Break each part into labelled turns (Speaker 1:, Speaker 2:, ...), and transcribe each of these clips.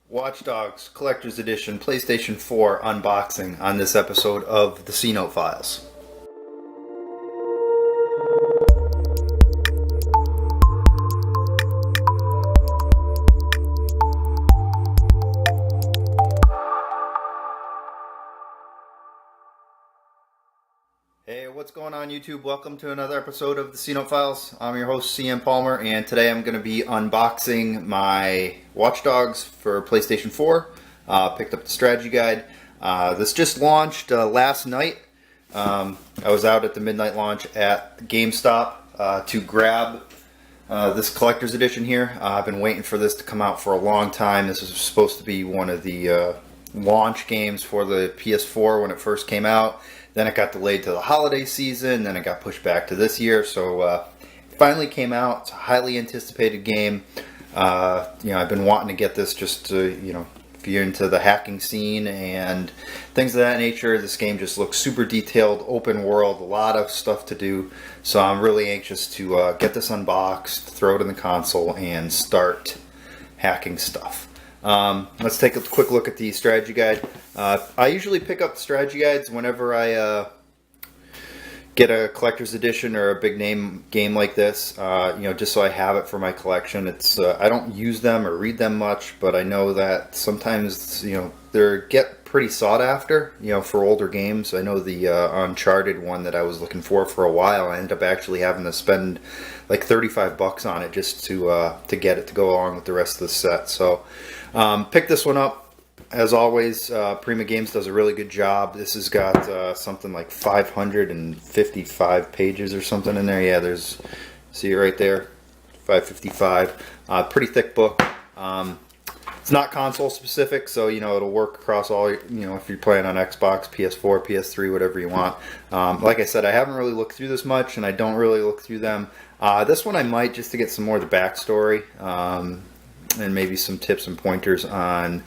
Speaker 1: Watch Dogs Collector's Edition PlayStation 4 unboxing on this episode of the C-Note Files. Hey, what's going on YouTube? Welcome to another episode of the C-Note Files. I'm your host CM Palmer, and today I'm going to be unboxing my Watch Dogs for PlayStation 4. Picked up the strategy guide. This just launched last night. I was out at the midnight launch at GameStop to grab this collector's edition here. I've been waiting for this to come out for a long time. This was supposed to be one of the launch games for the PS4 when it first came out. Then it got delayed to the holiday season, then it got pushed back to this year, so it finally came out. It's a highly anticipated game. I've been wanting to get this just to, if you're into the hacking scene and things of that nature. This game just looks super detailed, open world, a lot of stuff to do, so I'm really anxious to get this unboxed, throw it in the console, and start hacking stuff. Let's take a quick look at the strategy guide. I usually pick up the strategy guides whenever I get a collector's edition or a big name game like this, just so I have it for my collection. It's I don't use them or read them much, but I know that sometimes they get pretty sought after, for older games. I know the Uncharted one that I was looking for a while, I ended up actually having to spend like $35 on it just to get it to go along with the rest of the set. So pick this one up. As always, Prima Games does a really good job. This has got something like 555 pages or something in there. Yeah, see it right there, 555. Pretty thick book. It's not console specific, so it'll work across all. If you're playing on Xbox, PS4, PS3, whatever you want. Like I said, I haven't really looked through this much, and I don't really look through them. This one I might, just to get some more of the backstory. And maybe some tips and pointers on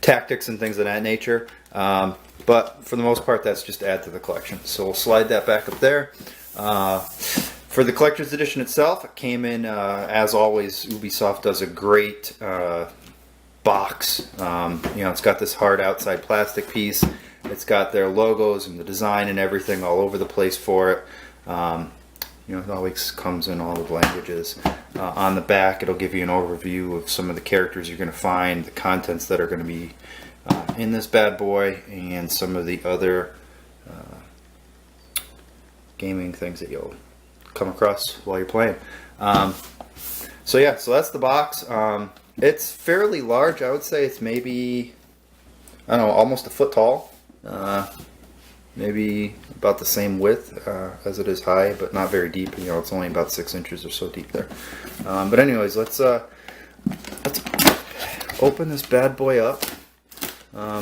Speaker 1: tactics and things of that nature. But for the most part, that's just to add to the collection. So we'll slide that back up there. For the collector's edition itself, it came in, as always, Ubisoft does a great box. It's got this hard outside plastic piece. It's got their logos and the design and everything all over the place for it. It always comes in all the languages. On the back, it'll give you an overview of some of the characters you're going to find, the contents that are going to be in this bad boy, and some of the other gaming things that you'll come across while you're playing. So that's the box. It's fairly large. I would say it's maybe, almost a foot tall. Maybe about the same width as it is high, but not very deep. It's only about 6 inches or so deep there. But anyways, let's open this bad boy up.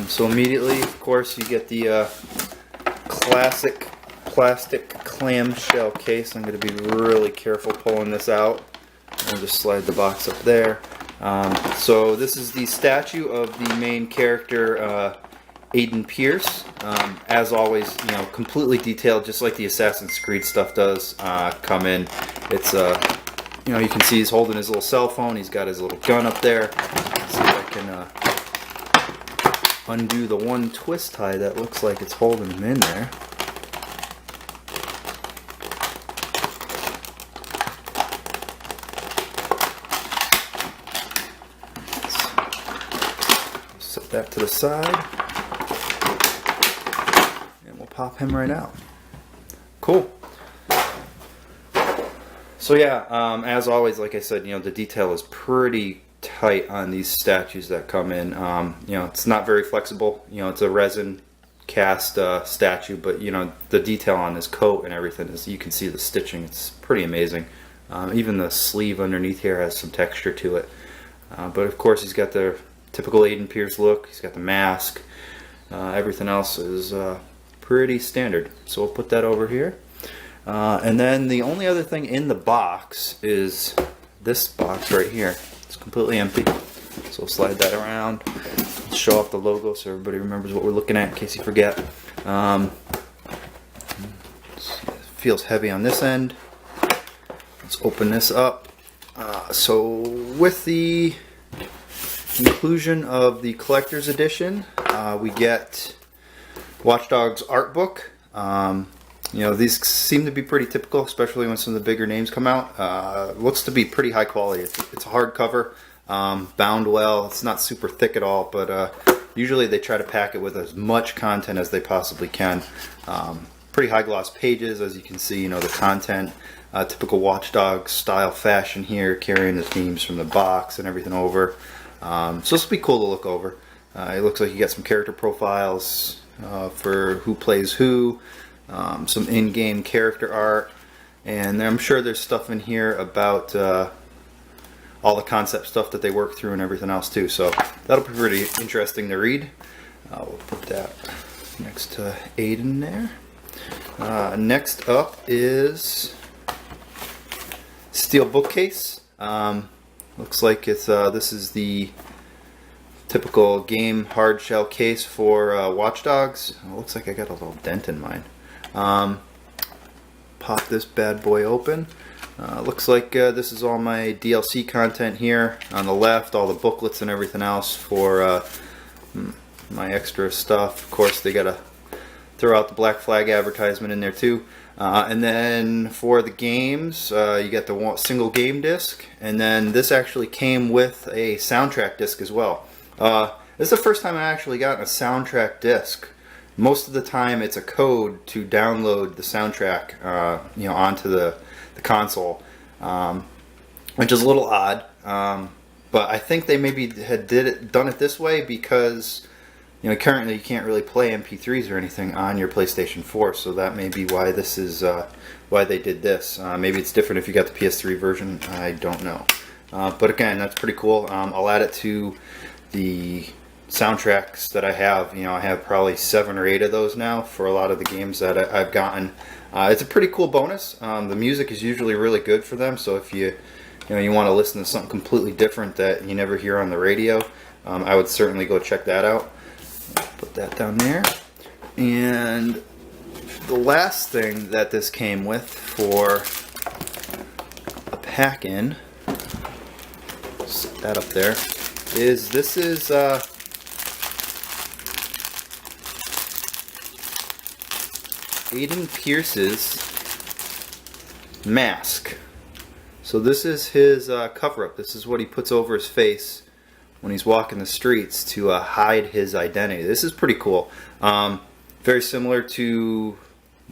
Speaker 1: So immediately, of course, you get the classic plastic clamshell case. I'm going to be really careful pulling this out. I'll just slide the box up there. So this is the statue of the main character, Aiden Pierce. As always, completely detailed, just like the Assassin's Creed stuff does come in. It's you can see he's holding his little cell phone. He's got his little gun up there. Let's see if I can undo the one twist tie that looks like it's holding him in there. Let's set that to the side. Pop him right out. Cool. So as always, like I said, the detail is pretty tight on these statues that come in. It's not very flexible. It's a resin cast statue, but the detail on his coat and everything is, you can see the stitching. It's pretty amazing. Even the sleeve underneath here has some texture to it. But of course, he's got the typical Aiden Pierce look. He's got the mask. Everything else is pretty standard. So we'll put that over here. And then the only other thing in the box is this box right here. It's completely empty. So we'll slide that around, show off the logo so everybody remembers what we're looking at in case you forget. It feels heavy on this end. Let's open this up. So with the conclusion of the collector's edition, we get Watch Dogs art book. You know, these seem to be pretty typical, especially when some of the bigger names come out. Looks to be pretty high quality. It's a hardcover, bound well. It's not super thick at all, but usually they try to pack it with as much content as they possibly can. Pretty high gloss pages, as you can see. You know, the content, typical Watch Dogs style fashion here, carrying the themes from the box and everything over. So this will be cool to look over. It looks like you got some character profiles for who plays who, some in-game character art, and I'm sure there's stuff in here about all the concept stuff that they work through and everything else too. So that'll be pretty interesting to read. We'll put that next to Aiden there. Next up is Steelbook case. Looks like it's this is the typical game hard shell case for Watch Dogs. It looks like I got a little dent in mine. Pop this bad boy open. Looks like this is all my DLC content here on the left, all the booklets and everything else for my extra stuff. Of course, they gotta throw out the Black Flag advertisement in there too. And then for the games, you get the single game disc, and then this actually came with a soundtrack disc as well. This is the first time I actually got a soundtrack disc. Most of the time it's a code to download the soundtrack you know, onto the console, which is a little odd, but I think they maybe had done it this way because, you know, currently you can't really play MP3s or anything on your PlayStation 4, so that may be why this is why they did this. Maybe it's different if you got the PS3 version. I don't know, but again, that's pretty cool. I'll add it to the soundtracks that I have. You know, I have probably 7 or 8 of those now for a lot of the games that I've gotten. It's a pretty cool bonus. The music is usually really good for them, so if you want to listen to something completely different that you never hear on the radio, I would certainly go check that out. Put that down there. And the last thing that this came with for a pack-in, set that up there, is this is Aiden Pierce's mask. So this is his cover-up. This is what he puts over his face when he's walking the streets to hide his identity. This is pretty cool. Very similar to, you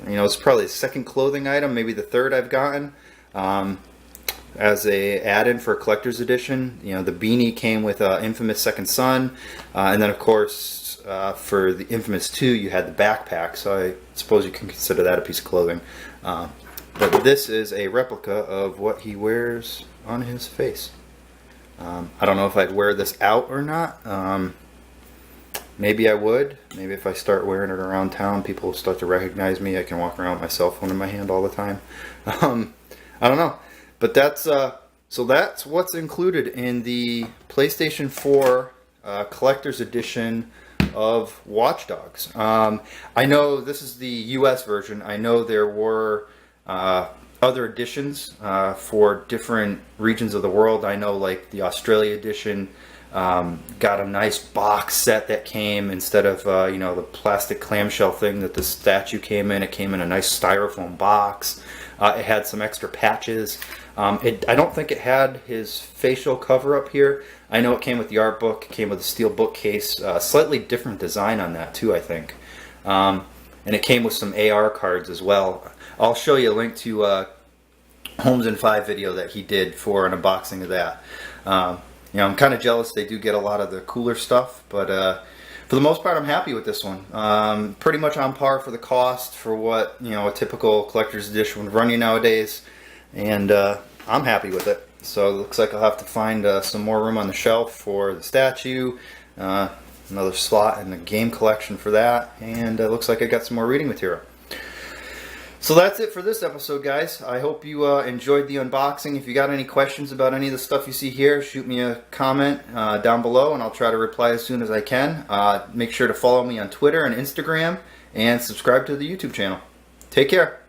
Speaker 1: know, it's probably the second clothing item, maybe the third I've gotten. As a add-in for a collector's edition. You know, the beanie came with Infamous Second Son, and then of course for the Infamous 2 you had the backpack, so I suppose you can consider that a piece of clothing. But this is a replica of what he wears on his face. I don't know if I'd wear this out or not. Maybe I would. Maybe if I start wearing it around town, people will start to recognize me. I can walk around with my cell phone in my hand all the time. I don't know. But that's so that's what's included in the PlayStation 4 collector's edition of Watch Dogs. I know this is the US version. I know there were other editions for different regions of the world. I know, like, the Australia edition got a nice box set that came instead of you know, the plastic clamshell thing that the statue came in. It came in a nice styrofoam box. It had some extra patches. I don't think it had his facial cover up here. I know it came with the art book. It came with a steel bookcase. Slightly different design on that too, I think. And it came with some AR cards as well. I'll show you a link to Holmes in 5 video that he did for an unboxing of that. You know, I'm kind of jealous they do get a lot of the cooler stuff, but for the most part, I'm happy with this one. Pretty much on par for the cost for what, you know, a typical collector's edition would run you nowadays, and I'm happy with it. So it looks like I'll have to find some more room on the shelf for the statue, another slot in the game collection for that, and it looks like I got some more reading material. So that's it for this episode, guys. I hope you enjoyed the unboxing. If you got any questions about any of the stuff you see here, shoot me a comment down below, and I'll try to reply as soon as I can. Make sure to follow me on Twitter and Instagram, and subscribe to the YouTube channel. Take care.